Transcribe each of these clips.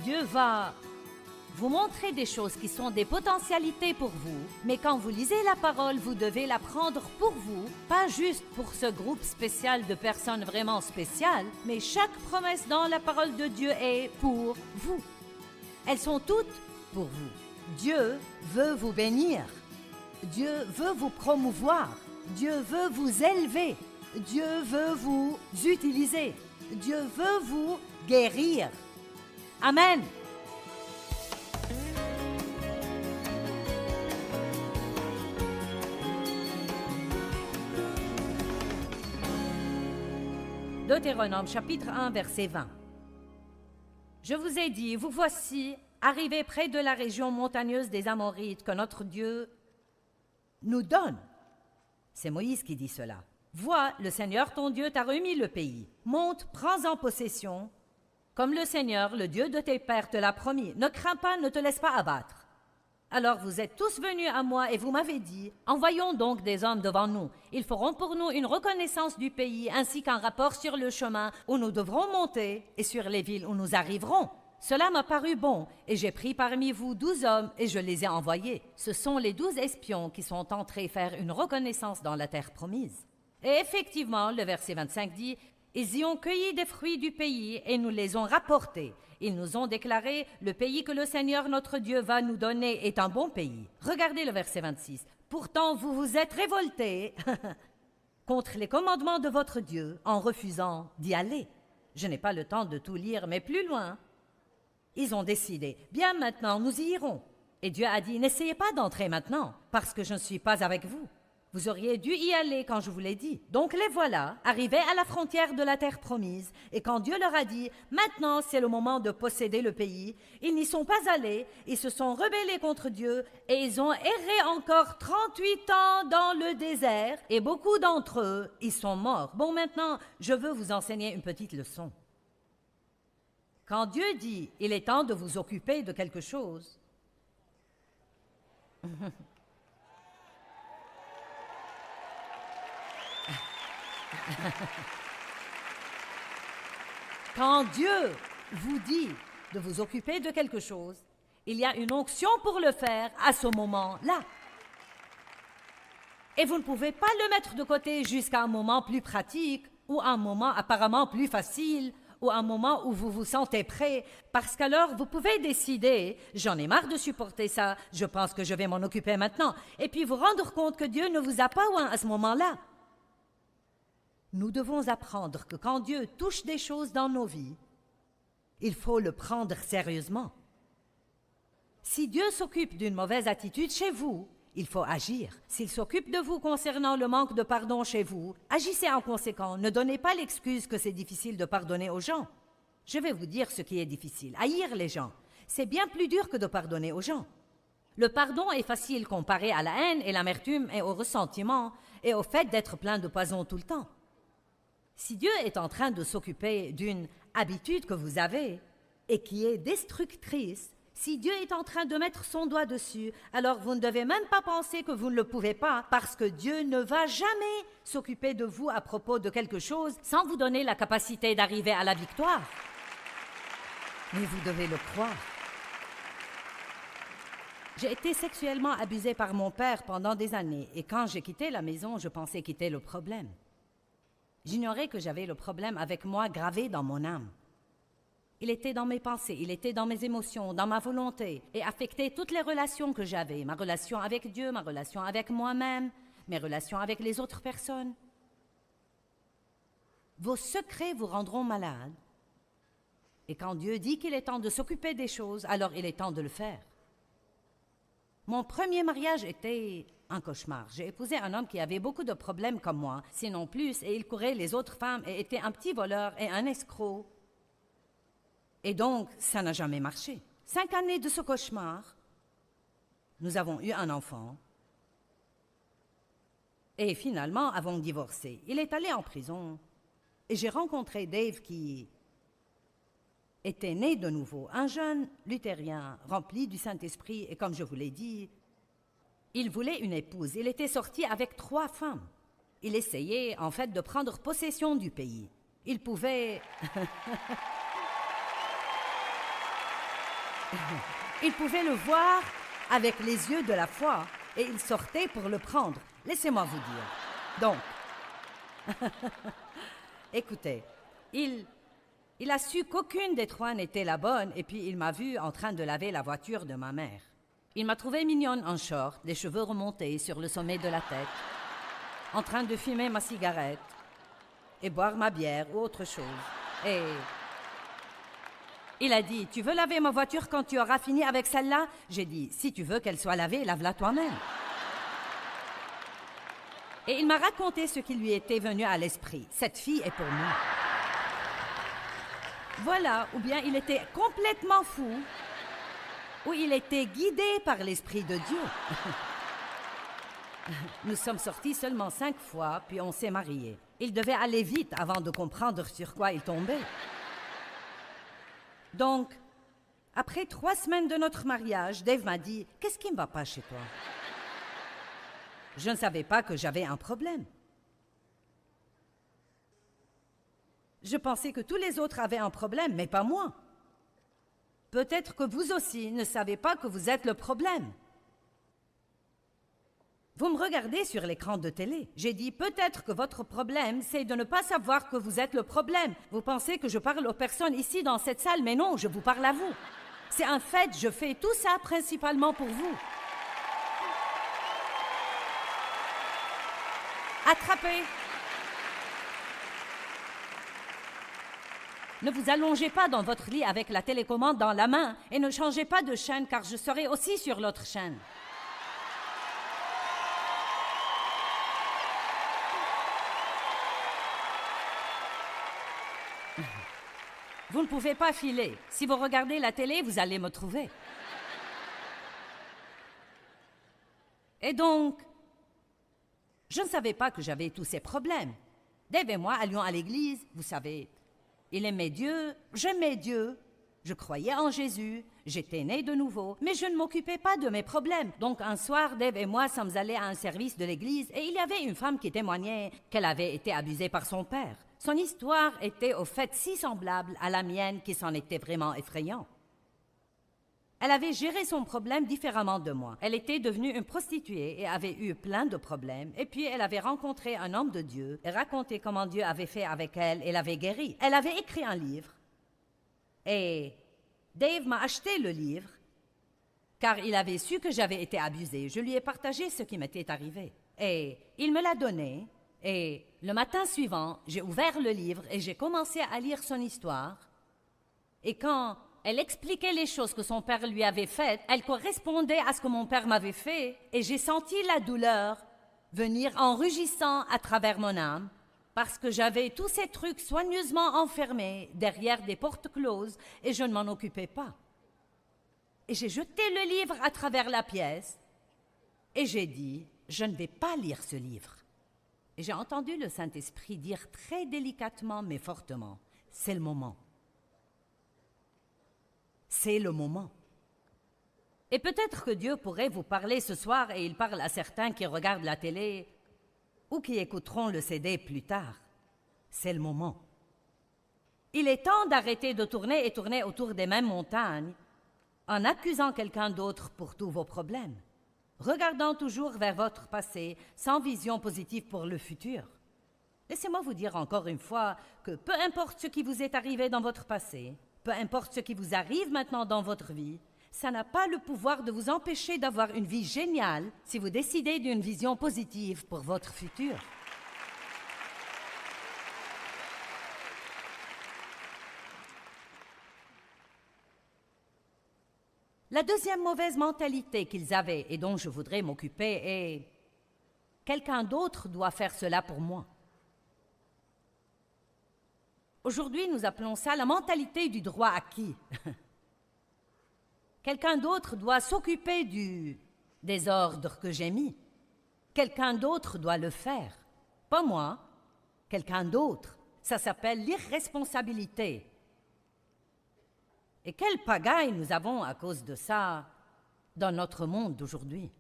Dieu va vous montrer des choses qui sont des potentialités pour vous, mais quand vous lisez la parole, vous devez la prendre pour vous, pas juste pour ce groupe spécial de personnes vraiment spéciales, mais chaque promesse dans la parole de Dieu est pour vous. Elles sont toutes pour vous. Dieu veut vous bénir. Dieu veut vous promouvoir. Dieu veut vous élever. Dieu veut vous utiliser. Dieu veut vous guérir. Amen. Deutéronome chapitre 1 verset 20. Je vous ai dit, vous voici arrivés près de la région montagneuse des Amorites que notre Dieu nous donne. C'est Moïse qui dit cela. Vois, le Seigneur ton Dieu t'a remis le pays. Monte, prends-en possession, comme le Seigneur, le Dieu de tes pères, te l'a promis. Ne crains pas, ne te laisse pas abattre. Alors vous êtes tous venus à moi et vous m'avez dit, envoyons donc des hommes devant nous. Ils feront pour nous une reconnaissance du pays ainsi qu'un rapport sur le chemin où nous devrons monter et sur les villes où nous arriverons. Cela m'a paru bon et j'ai pris parmi vous 12 hommes et je les ai envoyés. Ce sont les 12 espions qui sont entrés faire une reconnaissance dans la terre promise. Et effectivement, le verset 25 dit, ils y ont cueilli des fruits du pays et nous les ont rapportés. Ils nous ont déclaré, le pays que le Seigneur notre Dieu va nous donner est un bon pays. Regardez le verset 26. Pourtant, vous vous êtes révoltés contre les commandements de votre Dieu en refusant d'y aller. Je n'ai pas le temps de tout lire, mais plus loin. Ils ont décidé, bien maintenant, nous y irons. Et Dieu a dit, n'essayez pas d'entrer maintenant, parce que je ne suis pas avec vous. Vous auriez dû y aller quand je vous l'ai dit. Donc les voilà, arrivés à la frontière de la terre promise, et quand Dieu leur a dit, maintenant c'est le moment de posséder le pays, ils n'y sont pas allés, ils se sont rebellés contre Dieu, et ils ont erré encore 38 ans dans le désert, et beaucoup d'entre eux, ils sont morts. Bon, maintenant, je veux vous enseigner une petite leçon. Quand Dieu dit, il est temps de vous occuper de quelque chose, quand Dieu vous dit de vous occuper de quelque chose, il y a une onction pour le faire à ce moment-là. Et vous ne pouvez pas le mettre de côté jusqu'à un moment plus pratique ou un moment apparemment plus facile ou un moment où vous vous sentez prêt, parce qu'alors vous pouvez décider, j'en ai marre de supporter ça, je pense que je vais m'en occuper maintenant, et puis vous rendre compte que Dieu ne vous a pas oint à ce moment-là. Nous devons apprendre que quand Dieu touche des choses dans nos vies, il faut le prendre sérieusement. Si Dieu s'occupe d'une mauvaise attitude chez vous, il faut agir. S'il s'occupe de vous concernant le manque de pardon chez vous, agissez en conséquent. Ne donnez pas l'excuse que c'est difficile de pardonner aux gens. Je vais vous dire ce qui est difficile. Haïr les gens, c'est bien plus dur que de pardonner aux gens. Le pardon est facile comparé à la haine et l'amertume et au ressentiment et au fait d'être plein de poison tout le temps. Si Dieu est en train de s'occuper d'une habitude que vous avez et qui est destructrice, si Dieu est en train de mettre son doigt dessus, alors vous ne devez même pas penser que vous ne le pouvez pas, parce que Dieu ne va jamais s'occuper de vous à propos de quelque chose sans vous donner la capacité d'arriver à la victoire. Mais vous devez le croire. J'ai été sexuellement abusée par mon père pendant des années, et quand j'ai quitté la maison, je pensais quitter le problème. J'ignorais que j'avais le problème avec moi gravé dans mon âme. Il était dans mes pensées, il était dans mes émotions, dans ma volonté, et affectait toutes les relations que j'avais, ma relation avec Dieu, ma relation avec moi-même, mes relations avec les autres personnes. Vos secrets vous rendront malade. Et quand Dieu dit qu'il est temps de s'occuper des choses, alors il est temps de le faire. Mon premier mariage était un cauchemar. J'ai épousé un homme qui avait beaucoup de problèmes comme moi, sinon plus, et il courait les autres femmes et était un petit voleur et un escroc. Et donc, ça n'a jamais marché. 5 années de ce cauchemar, nous avons eu un enfant. Et finalement, avons divorcé. Il est allé en prison. Et j'ai rencontré Dave qui était né de nouveau, un jeune luthérien rempli du Saint-Esprit. Et comme je vous l'ai dit, il voulait une épouse. Il était sorti avec 3 femmes. Il essayait, en fait, de prendre possession du pays. Il pouvait... Il pouvait le voir avec les yeux de la foi et il sortait pour le prendre. Laissez-moi vous dire. Donc, écoutez, il a su qu'aucune des trois n'était la bonne et puis il m'a vu en train de laver la voiture de ma mère. Il m'a trouvée mignonne en short, les cheveux remontés sur le sommet de la tête, en train de fumer ma cigarette et boire ma bière ou autre chose. Et il a dit, tu veux laver ma voiture quand tu auras fini avec celle-là? J'ai dit, si tu veux qu'elle soit lavée, lave-la toi-même. Et il m'a raconté ce qui lui était venu à l'esprit. Cette fille est pour moi. Voilà, ou bien il était complètement fou, ou il était guidé par l'Esprit de Dieu. Nous sommes sortis seulement 5 fois, puis on s'est mariés. Il devait aller vite avant de comprendre sur quoi il tombait. Donc, après 3 semaines de notre mariage, Dave m'a dit, « Qu'est-ce qui ne va pas chez toi? » Je ne savais pas que j'avais un problème. Je pensais que tous les autres avaient un problème, mais pas moi. Peut-être que vous aussi ne savez pas que vous êtes le problème. Vous me regardez sur l'écran de télé. J'ai dit, peut-être que votre problème, c'est de ne pas savoir que vous êtes le problème. Vous pensez que je parle aux personnes ici dans cette salle, mais non, je vous parle à vous. C'est un fait, je fais tout ça principalement pour vous. Attrapez! Ne vous allongez pas dans votre lit avec la télécommande dans la main et ne changez pas de chaîne car je serai aussi sur l'autre chaîne. Vous ne pouvez pas filer. Si vous regardez la télé, vous allez me trouver. Et donc, je ne savais pas que j'avais tous ces problèmes. Dave et moi allions à l'église, vous savez. Il aimait Dieu, j'aimais Dieu, je croyais en Jésus, j'étais né de nouveau, mais je ne m'occupais pas de mes problèmes. Donc un soir, Dave et moi sommes allés à un service de l'église et il y avait une femme qui témoignait qu'elle avait été abusée par son père. Son histoire était au fait si semblable à la mienne qu'il s'en était vraiment effrayant. Elle avait géré son problème différemment de moi. Elle était devenue une prostituée et avait eu plein de problèmes. Et puis, elle avait rencontré un homme de Dieu et raconté comment Dieu avait fait avec elle et l'avait guérie. Elle avait écrit un livre. Et Dave m'a acheté le livre car il avait su que j'avais été abusée. Je lui ai partagé ce qui m'était arrivé. Et il me l'a donné. Et le matin suivant, j'ai ouvert le livre et j'ai commencé à lire son histoire. Et quand elle expliquait les choses que son père lui avait faites, elle correspondait à ce que mon père m'avait fait, et j'ai senti la douleur venir en rugissant à travers mon âme, parce que j'avais tous ces trucs soigneusement enfermés derrière des portes closes, et je ne m'en occupais pas. Et j'ai jeté le livre à travers la pièce, et j'ai dit, je ne vais pas lire ce livre. Et j'ai entendu le Saint-Esprit dire très délicatement mais fortement, c'est le moment. C'est le moment. Et peut-être que Dieu pourrait vous parler ce soir et il parle à certains qui regardent la télé ou qui écouteront le CD plus tard. C'est le moment. Il est temps d'arrêter de tourner et tourner autour des mêmes montagnes en accusant quelqu'un d'autre pour tous vos problèmes, regardant toujours vers votre passé sans vision positive pour le futur. Laissez-moi vous dire encore une fois que peu importe ce qui vous est arrivé dans votre passé, peu importe ce qui vous arrive maintenant dans votre vie, ça n'a pas le pouvoir de vous empêcher d'avoir une vie géniale si vous décidez d'une vision positive pour votre futur. La deuxième mauvaise mentalité qu'ils avaient et dont je voudrais m'occuper est « quelqu'un d'autre doit faire cela pour moi ». Aujourd'hui, nous appelons ça la mentalité du droit acquis. Quelqu'un d'autre doit s'occuper du désordre que j'ai mis. Quelqu'un d'autre doit le faire. Pas moi, quelqu'un d'autre. Ça s'appelle l'irresponsabilité. Et quelle pagaille nous avons à cause de ça dans notre monde d'aujourd'hui.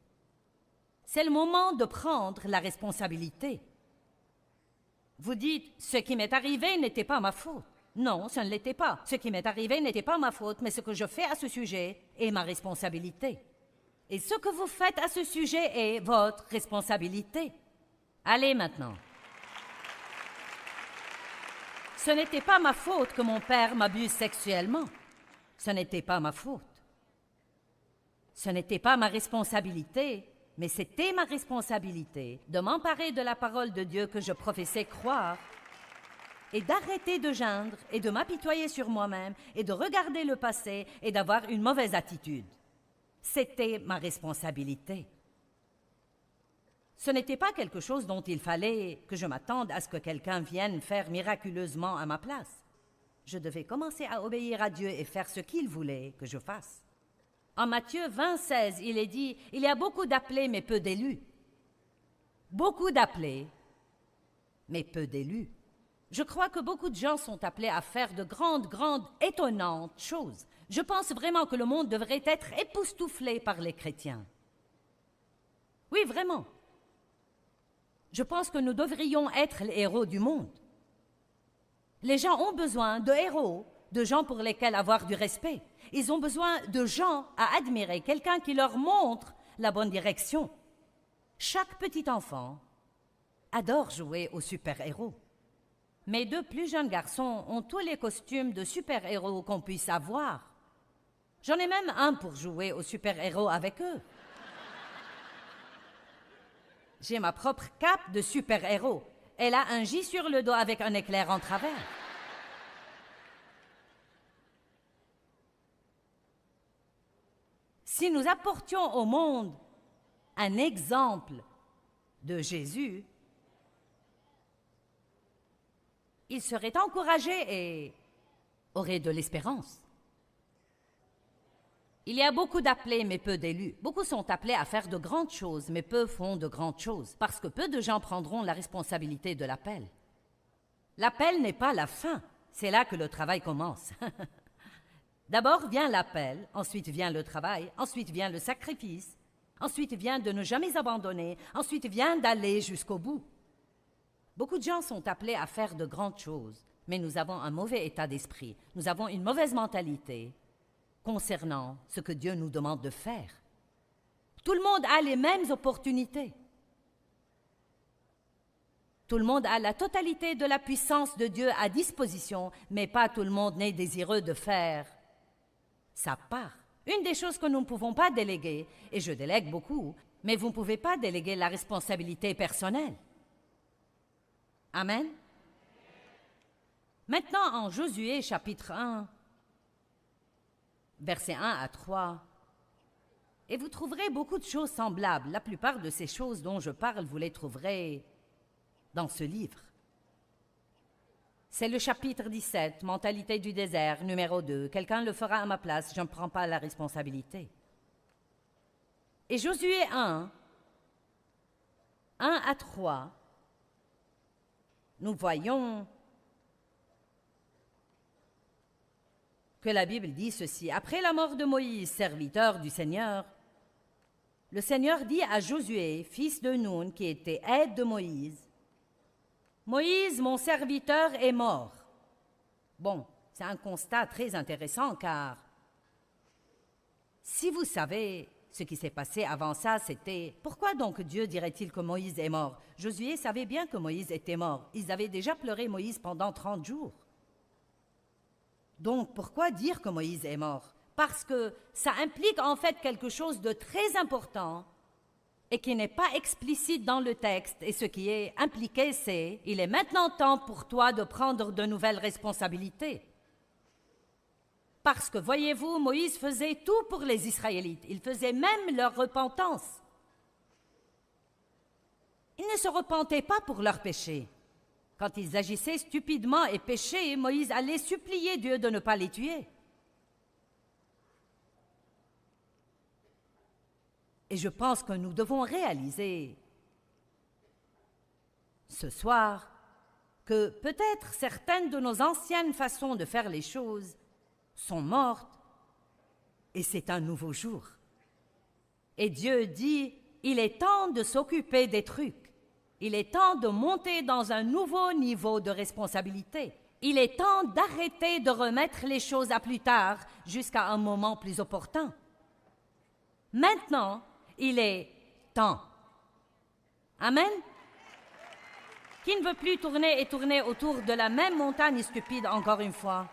C'est le moment de prendre la responsabilité. Vous dites, ce qui m'est arrivé n'était pas ma faute. Non, ce ne l'était pas. Ce qui m'est arrivé n'était pas ma faute, mais ce que je fais à ce sujet est ma responsabilité. Et ce que vous faites à ce sujet est votre responsabilité. Allez maintenant. Ce n'était pas ma faute que mon père m'abuse sexuellement. Ce n'était pas ma faute. Ce n'était pas ma responsabilité, mais c'était ma responsabilité de m'emparer de la parole de Dieu que je professais croire et d'arrêter de geindre et de m'apitoyer sur moi-même et de regarder le passé et d'avoir une mauvaise attitude. C'était ma responsabilité. Ce n'était pas quelque chose dont il fallait que je m'attende à ce que quelqu'un vienne faire miraculeusement à ma place. Je devais commencer à obéir à Dieu et faire ce qu'il voulait que je fasse. En Matthieu 20:16, il est dit « Il y a beaucoup d'appelés, mais peu d'élus. » Beaucoup d'appelés, mais peu d'élus. Je crois que beaucoup de gens sont appelés à faire de grandes, étonnantes choses. Je pense vraiment que le monde devrait être époustouflé par les chrétiens. Oui, vraiment. Je pense que nous devrions être les héros du monde. Les gens ont besoin de héros, de gens pour lesquels avoir du respect. Ils ont besoin de gens à admirer, quelqu'un qui leur montre la bonne direction. Chaque petit enfant adore jouer aux super-héros. Mes deux plus jeunes garçons ont tous les costumes de super-héros qu'on puisse avoir. J'en ai même un pour jouer aux super-héros avec eux. J'ai ma propre cape de super-héros. Elle a un J sur le dos avec un éclair en travers. Si nous apportions au monde un exemple de Jésus, il serait encouragé et aurait de l'espérance. Il y a beaucoup d'appelés, mais peu d'élus. Beaucoup sont appelés à faire de grandes choses, mais peu font de grandes choses, parce que peu de gens prendront la responsabilité de l'appel. L'appel n'est pas la fin, c'est là que le travail commence. D'abord vient l'appel, ensuite vient le travail, ensuite vient le sacrifice, ensuite vient de ne jamais abandonner, ensuite vient d'aller jusqu'au bout. Beaucoup de gens sont appelés à faire de grandes choses, mais nous avons un mauvais état d'esprit, nous avons une mauvaise mentalité concernant ce que Dieu nous demande de faire. Tout le monde a les mêmes opportunités. Tout le monde a la totalité de la puissance de Dieu à disposition, mais pas tout le monde n'est désireux de faire sa part. Une des choses que nous ne pouvons pas déléguer, et je délègue beaucoup, mais vous ne pouvez pas déléguer la responsabilité personnelle. Amen. Maintenant, en Josué, chapitre 1, versets 1 à 3, et vous trouverez beaucoup de choses semblables. La plupart de ces choses dont je parle, vous les trouverez dans ce livre. C'est le chapitre 17, Mentalité du désert, numéro 2. Quelqu'un le fera à ma place, je ne prends pas la responsabilité. Et Josué 1 à 3, nous voyons que la Bible dit ceci. Après la mort de Moïse, serviteur du Seigneur, le Seigneur dit à Josué, fils de Nun, qui était aide de Moïse, « Moïse, mon serviteur, est mort. » Bon, c'est un constat très intéressant car si vous savez ce qui s'est passé avant ça, c'était « Pourquoi donc Dieu dirait-il que Moïse est mort ?» Josué savait bien que Moïse était mort. Ils avaient déjà pleuré Moïse pendant 30 jours. Donc, pourquoi dire que Moïse est mort? Parce que ça implique en fait quelque chose de très important et qui n'est pas explicite dans le texte. Et ce qui est impliqué, c'est « Il est maintenant temps pour toi de prendre de nouvelles responsabilités. » Parce que, voyez-vous, Moïse faisait tout pour les Israélites. Il faisait même leur repentance. Ils ne se repentaient pas pour leurs péchés. Quand ils agissaient stupidement et péchaient, Moïse allait supplier Dieu de ne pas les tuer. Et je pense que nous devons réaliser ce soir que peut-être certaines de nos anciennes façons de faire les choses sont mortes et c'est un nouveau jour. Et Dieu dit, il est temps de s'occuper des trucs. Il est temps de monter dans un nouveau niveau de responsabilité. Il est temps d'arrêter de remettre les choses à plus tard jusqu'à un moment plus opportun. Maintenant, il est temps. Amen? Qui ne veut plus tourner et tourner autour de la même montagne stupide encore une fois?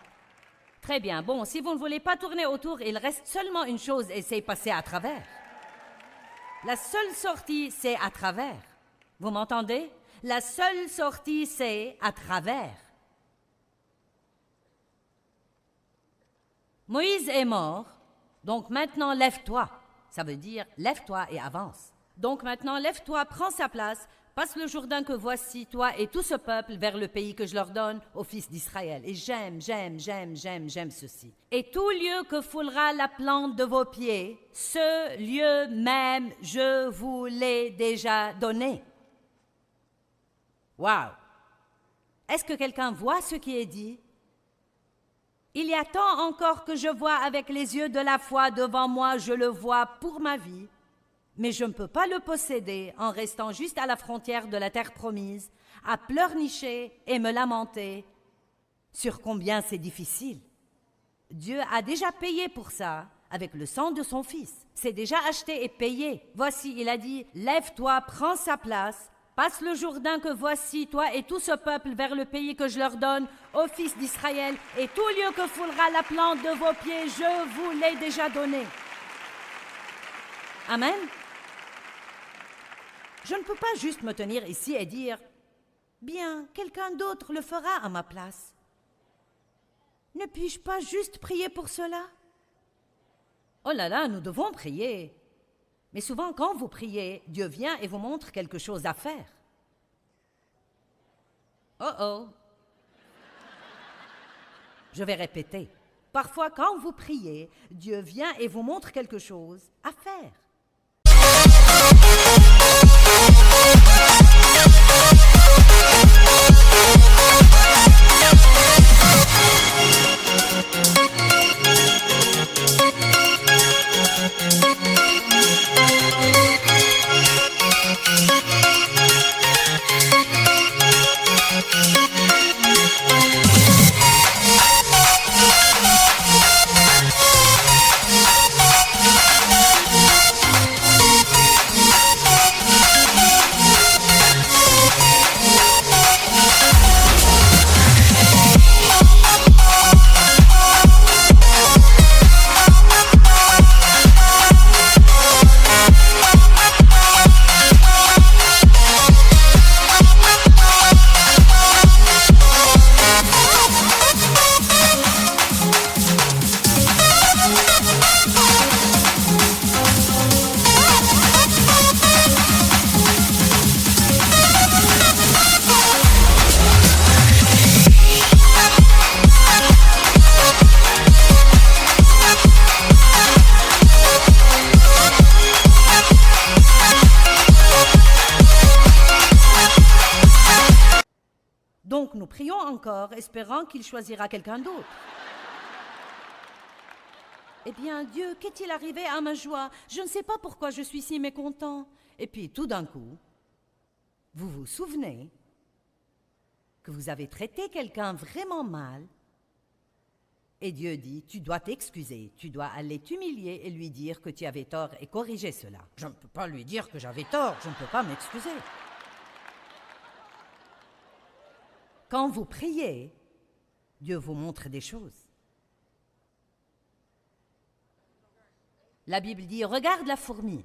Très bien. Bon, si vous ne voulez pas tourner autour, il reste seulement une chose et c'est passer à travers. La seule sortie, c'est à travers. Vous m'entendez? La seule sortie, c'est à travers. Moïse est mort, donc maintenant lève-toi. Ça veut dire lève-toi et avance. Donc maintenant lève-toi, prends sa place, passe le Jourdain que voici, toi et tout ce peuple, vers le pays que je leur donne aux fils d'Israël. Et j'aime ceci. Et tout lieu que foulera la plante de vos pieds, ce lieu même, je vous l'ai déjà donné. Wow! Est-ce que quelqu'un voit ce qui est dit? Il y a tant encore que je vois avec les yeux de la foi devant moi, je le vois pour ma vie, mais je ne peux pas le posséder en restant juste à la frontière de la terre promise, à pleurnicher et me lamenter sur combien c'est difficile. Dieu a déjà payé pour ça avec le sang de son Fils. C'est déjà acheté et payé. Voici, il a dit, lève-toi, prends sa place, passe le Jourdain que voici, toi et tout ce peuple, vers le pays que je leur donne, aux fils d'Israël, et tout lieu que foulera la plante de vos pieds, je vous l'ai déjà donné. Amen. Je ne peux pas juste me tenir ici et dire, bien, quelqu'un d'autre le fera à ma place. Ne puis-je pas juste prier pour cela? Oh là là, nous devons prier. Mais souvent, quand vous priez, Dieu vient et vous montre quelque chose à faire. Oh oh. Je vais répéter. Parfois, quand vous priez, Dieu vient et vous montre quelque chose à faire. Donc nous prions encore, espérant qu'il choisira quelqu'un d'autre. Eh bien, Dieu, qu'est-il arrivé à ma joie? Je ne sais pas pourquoi je suis si mécontent. Et puis, tout d'un coup, vous vous souvenez que vous avez traité quelqu'un vraiment mal. Et Dieu dit, tu dois t'excuser, tu dois aller t'humilier et lui dire que tu avais tort et corriger cela. Je ne peux pas lui dire que j'avais tort, je ne peux pas m'excuser. Quand vous priez, Dieu vous montre des choses. La Bible dit, regarde la fourmi.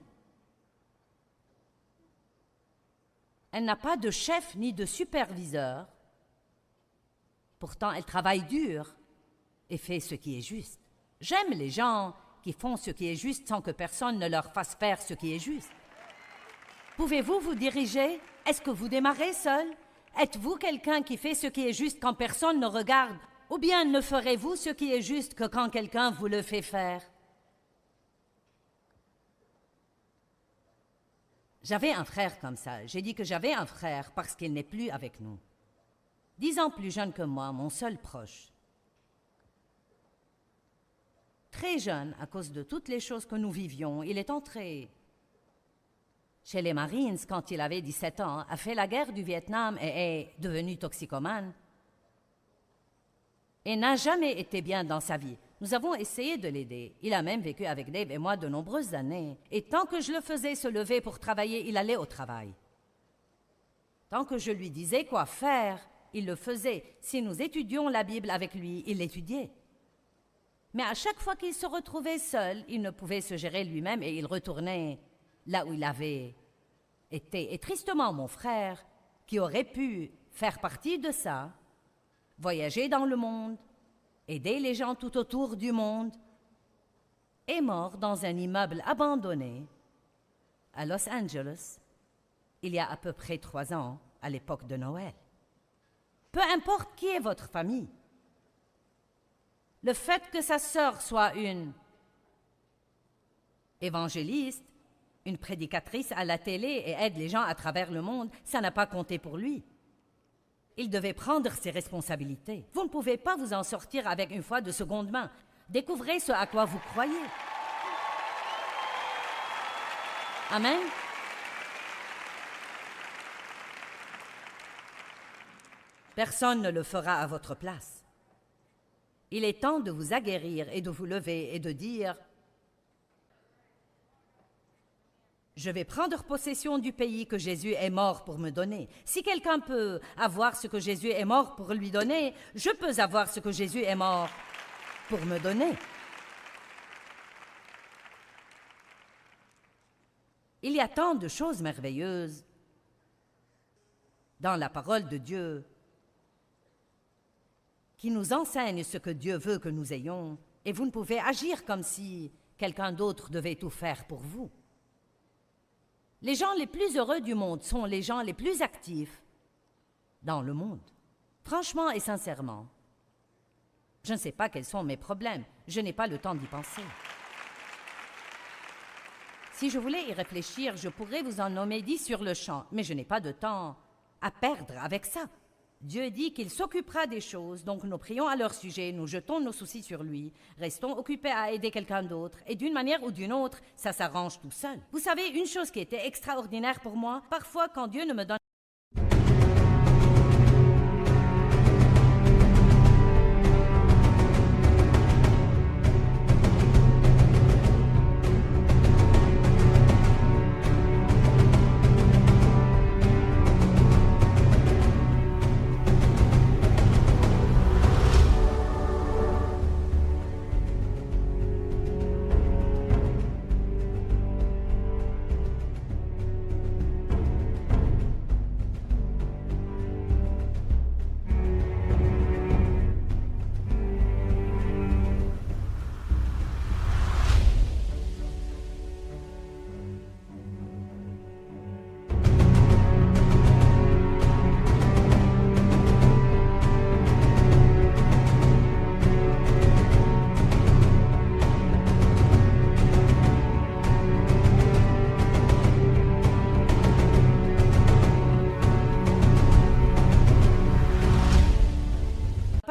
Elle n'a pas de chef ni de superviseur. Pourtant, elle travaille dur et fait ce qui est juste. J'aime les gens qui font ce qui est juste sans que personne ne leur fasse faire ce qui est juste. Pouvez-vous vous diriger? Est-ce que vous démarrez seul? Êtes-vous quelqu'un qui fait ce qui est juste quand personne ne regarde? Ou bien ne ferez-vous ce qui est juste que quand quelqu'un vous le fait faire? J'avais un frère comme ça. J'ai dit que j'avais un frère parce qu'il n'est plus avec nous. 10 ans plus jeune que moi, mon seul proche. Très jeune, à cause de toutes les choses que nous vivions, il est entré chez les Marines quand il avait 17 ans, a fait la guerre du Vietnam et est devenu toxicomane. et n'a jamais été bien dans sa vie. Nous avons essayé de l'aider. Il a même vécu avec Dave et moi de nombreuses années. Et tant que je le faisais se lever pour travailler, il allait au travail. Tant que je lui disais quoi faire, il le faisait. Si nous étudions la Bible avec lui, il l'étudiait. Mais à chaque fois qu'il se retrouvait seul, il ne pouvait se gérer lui-même et il retournait là où il avait été. Et tristement, mon frère, qui aurait pu faire partie de ça, voyager dans le monde, aider les gens tout autour du monde, est mort dans un immeuble abandonné à Los Angeles il y a à peu près 3 ans, à l'époque de Noël. Peu importe qui est votre famille, le fait que sa sœur soit une évangéliste, une prédicatrice à la télé et aide les gens à travers le monde, ça n'a pas compté pour lui. Il devait prendre ses responsabilités. Vous ne pouvez pas vous en sortir avec une foi de seconde main. Découvrez ce à quoi vous croyez. Amen. Personne ne le fera à votre place. Il est temps de vous aguerrir et de vous lever et de dire « Je vais prendre possession du pays que Jésus est mort pour me donner. Si quelqu'un peut avoir ce que Jésus est mort pour lui donner, je peux avoir ce que Jésus est mort pour me donner. » Il y a tant de choses merveilleuses dans la parole de Dieu qui nous enseigne ce que Dieu veut que nous ayons, et vous ne pouvez agir comme si quelqu'un d'autre devait tout faire pour vous. Les gens les plus heureux du monde sont les gens les plus actifs dans le monde. Franchement et sincèrement, je ne sais pas quels sont mes problèmes, je n'ai pas le temps d'y penser. Si je voulais y réfléchir, je pourrais vous en nommer 10 sur le champ, mais je n'ai pas de temps à perdre avec ça. Dieu dit qu'il s'occupera des choses, donc nous prions à leur sujet, nous jetons nos soucis sur lui, restons occupés à aider quelqu'un d'autre, et d'une manière ou d'une autre, ça s'arrange tout seul. Vous savez, une chose qui était extraordinaire pour moi, parfois quand Dieu ne me donne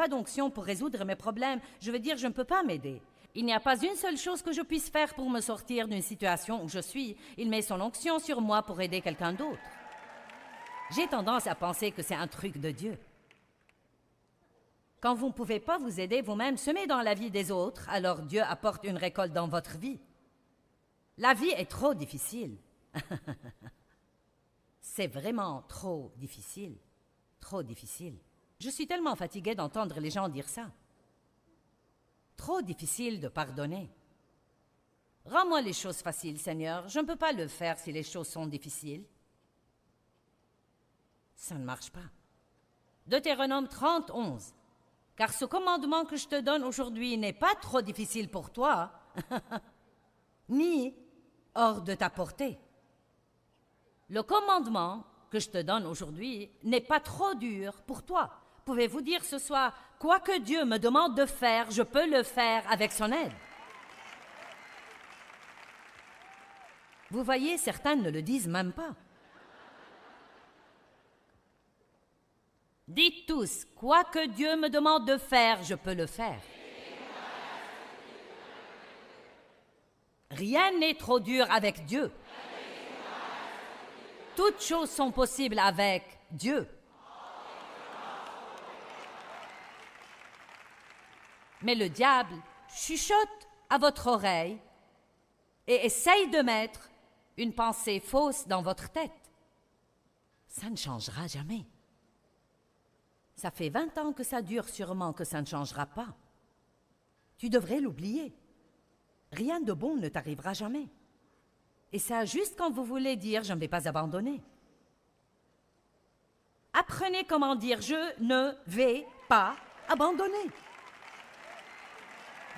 d'onction pour résoudre mes problèmes, je veux dire, je ne peux pas m'aider. Il n'y a pas une seule chose que je puisse faire pour me sortir d'une situation où je suis. Il met son onction sur moi pour aider quelqu'un d'autre. J'ai tendance à penser que c'est un truc de Dieu. Quand vous ne pouvez pas vous aider vous-même, semez dans la vie des autres, alors Dieu apporte une récolte dans votre vie. La vie est trop difficile. C'est vraiment trop difficile. Trop difficile. Je suis tellement fatiguée d'entendre les gens dire ça. Trop difficile de pardonner. Rends-moi les choses faciles, Seigneur. Je ne peux pas le faire si les choses sont difficiles. Ça ne marche pas. Deutéronome 30, 11. Car ce commandement que je te donne aujourd'hui n'est pas trop difficile pour toi, ni hors de ta portée. Le commandement que je te donne aujourd'hui n'est pas trop dur pour toi. Pouvez-vous dire ce soir, quoi que Dieu me demande de faire, je peux le faire avec son aide. Vous voyez, certains ne le disent même pas. Dites tous, quoi que Dieu me demande de faire, je peux le faire. Rien n'est trop dur avec Dieu. Toutes choses sont possibles avec Dieu. Mais le diable chuchote à votre oreille et essaye de mettre une pensée fausse dans votre tête. Ça ne changera jamais. Ça fait 20 ans que ça dure, sûrement que ça ne changera pas. Tu devrais l'oublier. Rien de bon ne t'arrivera jamais. Et ça juste quand vous voulez dire « je ne vais pas abandonner ». Apprenez comment dire « je ne vais pas abandonner ».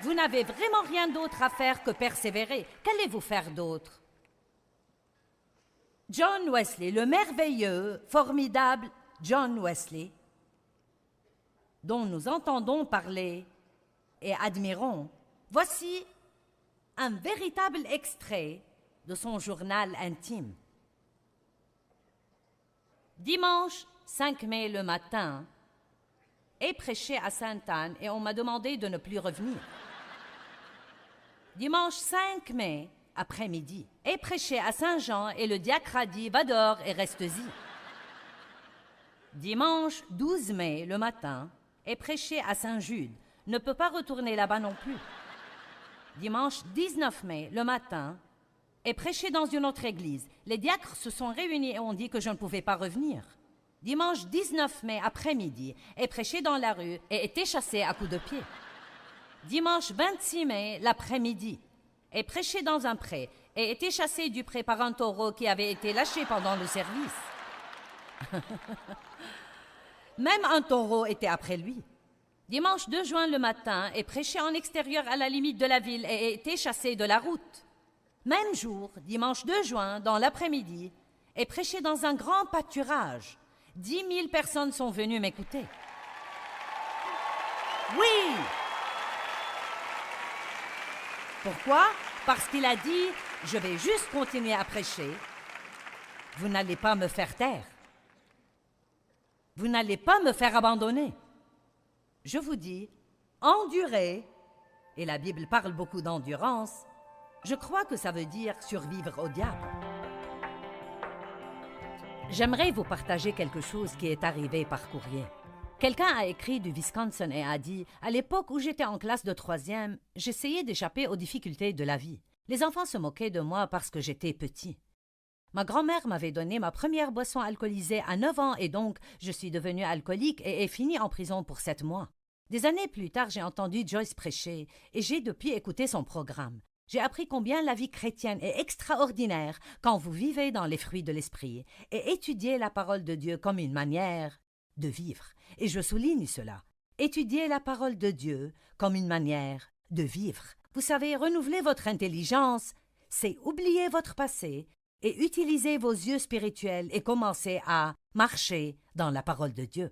Vous n'avez vraiment rien d'autre à faire que persévérer. Qu'allez-vous faire d'autre? John Wesley, le merveilleux, formidable John Wesley, dont nous entendons parler et admirons, voici un véritable extrait de son journal intime. Dimanche 5 mai le matin, ai prêché à Sainte-Anne et on m'a demandé de ne plus revenir. Dimanche 5 mai, après-midi, ai prêché à Saint-Jean et le diacre a dit « va dehors et reste-y ». Dimanche 12 mai le matin, ai prêché à Saint-Jude, ne peut pas retourner là-bas non plus. Dimanche 19 mai le matin, ai prêché dans une autre église. Les diacres se sont réunis et ont dit que je ne pouvais pas revenir. Dimanche 19 mai après-midi, ai prêché dans la rue et été chassé à coups de pied. Dimanche 26 mai l'après-midi, ai prêché dans un pré et été chassé du pré par un taureau qui avait été lâché pendant le service. Même un taureau était après lui. Dimanche 2 juin le matin, ai prêché en extérieur à la limite de la ville et ai été chassé de la route. Même jour, dimanche 2 juin, dans l'après-midi, ai prêché dans un grand pâturage. 10 000 personnes sont venues m'écouter. Oui! Pourquoi? Parce qu'il a dit « Je vais juste continuer à prêcher. Vous n'allez pas me faire taire. Vous n'allez pas me faire abandonner. » Je vous dis, endurer, et la Bible parle beaucoup d'endurance, je crois que ça veut dire survivre au diable. J'aimerais vous partager quelque chose qui est arrivé par courrier. Quelqu'un a écrit du Wisconsin et a dit « À l'époque où j'étais en classe de 3e, j'essayais d'échapper aux difficultés de la vie. Les enfants se moquaient de moi parce que j'étais petit. Ma grand-mère m'avait donné ma première boisson alcoolisée à 9 ans et donc je suis devenue alcoolique et ai fini en prison pour 7 mois. Des années plus tard, j'ai entendu Joyce prêcher et j'ai depuis écouté son programme. J'ai appris combien la vie chrétienne est extraordinaire quand vous vivez dans les fruits de l'esprit et étudiez la parole de Dieu comme une manière de vivre. Et je souligne cela. Étudiez la parole de Dieu comme une manière de vivre. Vous savez, renouveler votre intelligence, c'est oublier votre passé et utiliser vos yeux spirituels et commencer à marcher dans la parole de Dieu.